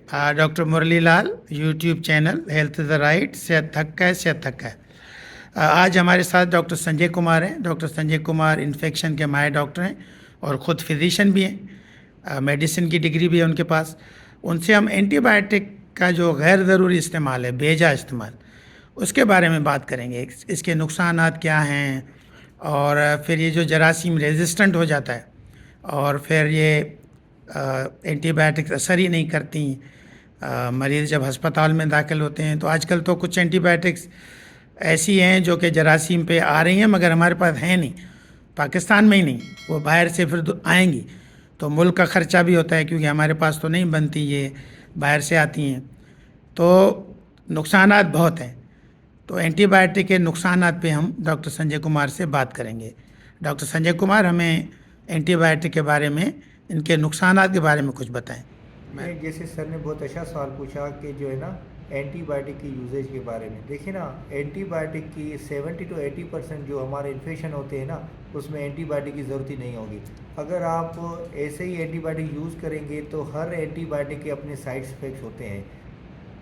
Doctor Murali Lal, YouTube channel health is the right, सेहत हक है, सेहत हक है। आज हमारे साथ डॉक्टर संजय कुमार हैं। डॉक्टर संजय कुमार इन्फेक्शन के माहिर डॉक्टर हैं और ख़ुद फिजिशियन भी हैं, मेडिसिन की डिग्री भी है उनके पास। उनसे हम एंटीबायोटिक का जो गैर ज़रूरी इस्तेमाल है, बेजा इस्तेमाल, उसके बारे में बात करेंगे। इसके नुकसानात क्या हैं और फिर ये जो जरासीम रेजिस्टेंट हो जाता है और फिर ये एंटीबायोटिक्स असर ही नहीं करती। मरीज़ जब अस्पताल में दाखिल होते हैं तो आजकल तो कुछ एंटीबायोटिक्स ऐसी हैं जो कि जरासीम पे आ रही हैं मगर हमारे पास हैं नहीं, पाकिस्तान में ही नहीं, वो बाहर से फिर आएंगी तो मुल्क का ख़र्चा भी होता है क्योंकि हमारे पास तो नहीं बनती, ये बाहर से आती हैं, तो नुकसानात बहुत हैं। तो एंटीबायोटिक के नुकसानात पे हम डॉक्टर संजय कुमार से बात करेंगे। डॉक्टर संजय कुमार, हमें एंटीबायोटिक के बारे में, इनके नुकसानात के बारे में कुछ बताएं। जैसे सर ने बहुत अच्छा सवाल पूछा कि जो है ना एंटीबायोटिक की यूजेज के बारे में। देखिए ना, एंटीबायोटिक की 70 to 80% जो हमारे इन्फेक्शन होते हैं ना, उसमें एंटीबायोटिक की ज़रूरत ही नहीं होगी। अगर आप ऐसे ही एंटीबायोटिक यूज़ करेंगे तो हर एंटीबायोटिक के अपने साइड इफ़ेक्ट्स होते हैं।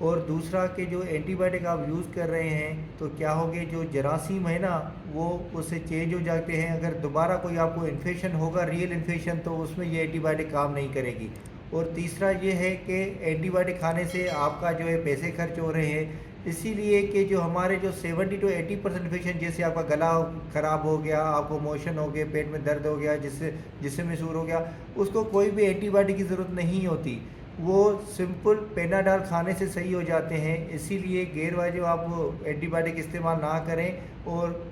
और दूसरा कि जो एंटीबायोटिक आप यूज़ कर रहे हैं तो क्या होगे, जो जरासीम है ना वो उससे चेंज हो जाते हैं। अगर दोबारा कोई आपको इन्फेक्शन होगा, रियल इन्फेक्शन, तो उसमें ये एंटीबायोटिक काम नहीं करेगी। और तीसरा ये है कि एंटीबायोटिक खाने से आपका जो है पैसे खर्च हो रहे हैं, इसीलिए कि जो हमारे जो 70 to 80% इन्फेक्शन, जैसे आपका गला ख़राब हो गया, आपको मोशन हो गया, पेट में दर्द हो गया, जिससे महसूस हो गया, उसको कोई भी एंटीबायोटिक की ज़रूरत नहीं होती। वो सिंपल पेनाडाल खाने से सही हो जाते हैं। इसीलिए गैर वाजिब आप एंटीबायोटिक इस्तेमाल ना करें। और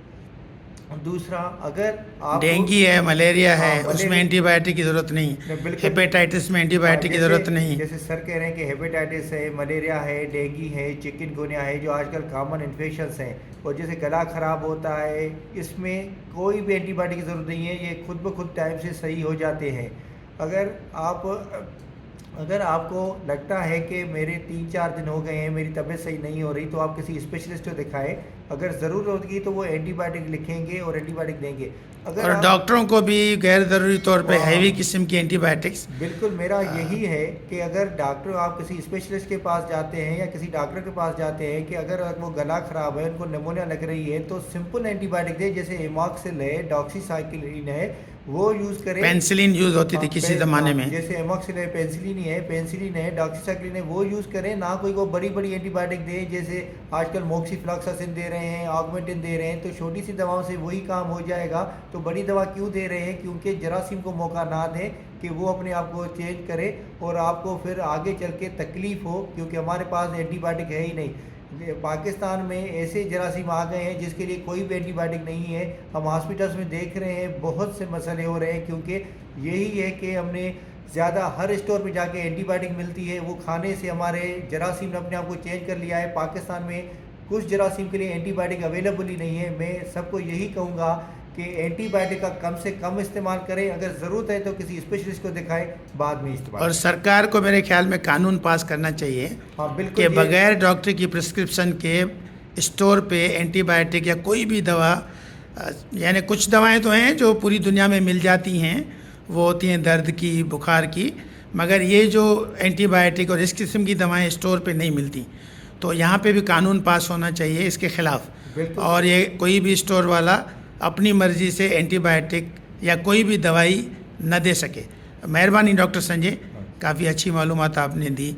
दूसरा, अगर आप डेंगू है, मलेरिया है, हाँ, उसमें एंटीबायोटिक की ज़रूरत नहीं। हेपेटाइटिस में एंटीबायोटिक की ज़रूरत नहीं। जैसे सर कह रहे हैं कि हेपेटाइटिस है, मलेरिया है, डेंगू है, चिकनगुनिया है, जो आजकल कॉमन इन्फेक्शंस हैं, और जैसे गला ख़राब होता है, इसमें कोई भी एंटीबायोटिक की ज़रूरत नहीं है, ये खुद ब खुद टाइम से सही हो जाते हैं। अगर आपको लगता है कि मेरे 3-4 दिन हो गए हैं, मेरी तबीयत सही नहीं हो रही, तो आप किसी स्पेशलिस्ट को दिखाएं। अगर ज़रूरत होगी तो वो एंटीबायोटिक लिखेंगे और एंटीबायोटिक देंगे। अगर और डॉक्टरों को भी गैर ज़रूरी तौर पे हैवी किस्म की एंटीबायोटिक्स। बिल्कुल, मेरा यही है कि अगर डॉक्टर, आप किसी स्पेशलिस्ट के पास जाते हैं या किसी डॉक्टर के पास जाते हैं कि अगर वो गला ख़राब है, उनको निमोनिया लग रही है, तो सिंपल एंटीबायोटिक दे, जैसे एमॉक्सिल है, डॉक्सीसाइक्लिन है, वो यूज़ करें। पेंसिलिन यूज़ होती थी किसी ज़माने में। जैसे एमॉक्सिल है, पेंसिलिन है, डॉक्सीसाइक्लिन है, वो यूज़ करें। ना कोई को बड़ी बड़ी एंटीबायोटिक दें, जैसे आजकल मोक्सीफ्लॉक्सासिन दे रहे हैं, ऑगमेंटिन दे रहे हैं, तो छोटी सी दवाओं से वही काम हो जाएगा। तो बड़ी दवा क्यों दे रहे हैं? क्योंकि जरासीम को मौका ना दें कि वो अपने आप को चेंज करे और आपको फिर आगे चल के तकलीफ़ हो, क्योंकि हमारे पास एंटीबायोटिक है ही नहीं। पाकिस्तान में ऐसे जरासीम आ गए हैं जिसके लिए कोई भी एंटीबायोटिक नहीं है। हम हॉस्पिटल्स में देख रहे हैं बहुत से मसले हो रहे हैं, क्योंकि यही है कि हमने ज़्यादा हर स्टोर पे जाके एंटीबायोटिक मिलती है, वो खाने से हमारे जरासीम ने अपने आप को चेंज कर लिया है। पाकिस्तान में कुछ जरासीम के लिए एंटीबायोटिक अवेलेबल ही नहीं है। मैं सबको यही कहूँगा कि एंटीबायोटिक का कम से कम इस्तेमाल करें। अगर ज़रूरत है तो किसी स्पेशलिस्ट को दिखाएं, बाद में इस्तेमाल। और सरकार को मेरे ख्याल में कानून पास करना चाहिए, हाँ बिल्कुल, कि बगैर डॉक्टर की प्रिस्क्रिप्शन के स्टोर पे एंटीबायोटिक या कोई भी दवा, यानी कुछ दवाएं तो हैं जो पूरी दुनिया में मिल जाती हैं, वो होती हैं दर्द की, बुखार की, मगर ये जो एंटीबायोटिक और इस किस्म की दवाएं स्टोर पे नहीं मिलती। तो यहाँ पे भी कानून पास होना चाहिए इसके ख़िलाफ़, और ये कोई भी स्टोर वाला अपनी मर्ज़ी से एंटीबायोटिक या कोई भी दवाई न दे सके। मेहरबानी डॉक्टर संजय, काफ़ी अच्छी मालूमात आपने दी।